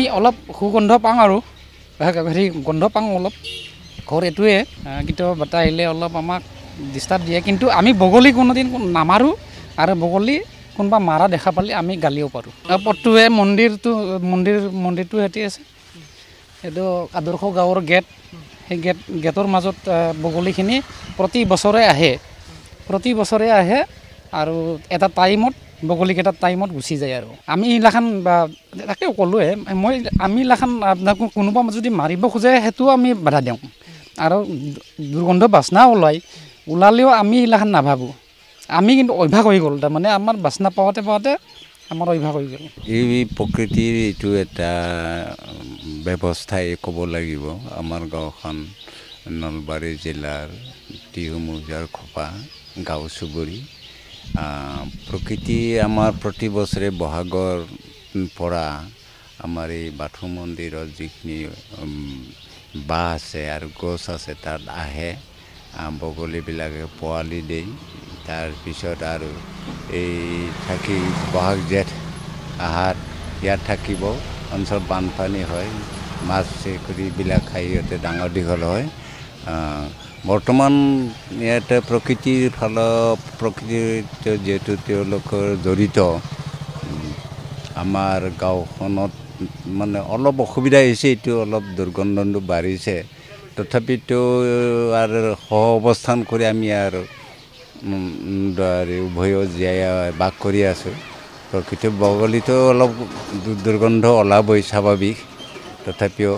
আমি অলপ সুগন্ধ পাওঁ আৰু হেৰি গন্ধ পাওঁ অলপ ঘৰ এইটোৱে কেতিয়াবা বতাহ আহিলে অলপ আমাক ডিষ্টাৰ্ব দিয়ে কিন্তু আমি বগলী কোনোদিন নামাৰোঁ আৰু বগলী কোনোবা মাৰা দেখা পালে আমি গালিও পাৰোঁ পথটোৱে মন্দিৰটো সিহঁতি আছে এইটো আদৰ্শ গাঁৱৰ গেট সেই গেটৰ মাজত বগলীখিনি প্ৰতি বছৰে আহে আৰু এটা টাইমত বগলীকেইটা টাইমত গুচি যায় আৰু আমি এইগিলাখান তাকে ক'লোৱে আমি এইগিলাখান আপোনাক কোনোবা যদি মাৰিব খোজে সেইটোও আমি বাধা দিওঁ আৰু দুৰ্গন্ধ বাচনা ওলালেও আমি এইগিলাখান নাভাবোঁ আমি কিন্তু অভ্যাস হৈ গ'ল তাৰমানে আমাৰ বাচনা পাওঁতে আমাৰ অভ্যাস হৈ গ'ল এই প্ৰকৃতিৰ এইটো এটা ব্যৱস্থাই ক'ব লাগিব আমাৰ গাঁওখন নলবাৰী জিলাৰ টিহু মৌজাৰ খোপা গাঁও চুবুৰী প্ৰকৃতি আমাৰ প্ৰতি বছৰে বহাগৰ পৰা আমাৰ এই বাথৌ মন্দিৰত যিখিনি বাঁহ আছে আৰু গছ আছে তাত আহে বগলীবিলাকে পোৱালি দিয়ে তাৰপিছত আৰু এই থাকি বহাগ জেঠ আহাৰ ইয়াত থাকিব অঞ্চল বানপানী হয় মাছ চেকুৰিবিলাক খাই সিহঁতে ডাঙৰ দীঘল হয় বৰ্তমান ইয়াতে প্ৰকৃতিৰ যিহেতু তেওঁলোকৰ জড়িত আমাৰ গাঁওখনত মানে অলপ অসুবিধা হৈছে এইটো অলপ দুৰ্গন্ধটো বাঢ়িছে তথাপিতো আৰু সহ অৱস্থান কৰি আমি আৰু উভয় জীয়াই বাস কৰি আছোঁ প্ৰকৃতি বগলীটো অলপ দুৰ্গন্ধ ওলাবই স্বাভাৱিক তথাপিও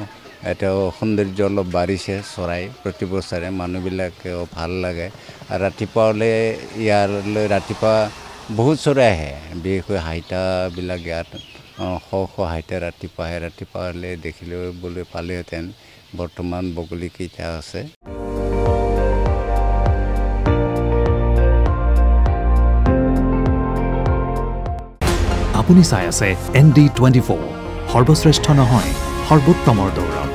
এটা সৌন্দৰ্য অলপ বাঢ়িছে চৰাই প্ৰতি বছৰে মানুহবিলাকেও ভাল লাগে আৰু ৰাতিপুৱা হ'লে ইয়ালৈ ৰাতিপুৱা বহুত চৰাই আহে বিশেষকৈ হাইতাবিলাক ইয়াত শ হাইতা ৰাতিপুৱা হ'লে দেখিবলৈ পালেহেঁতেন বৰ্তমান বগলীকেইটা আছে আপুনি চাই আছে ND24 সৰ্বশ্ৰেষ্ঠ নহয় সৰ্বোত্তমৰ দৌৰত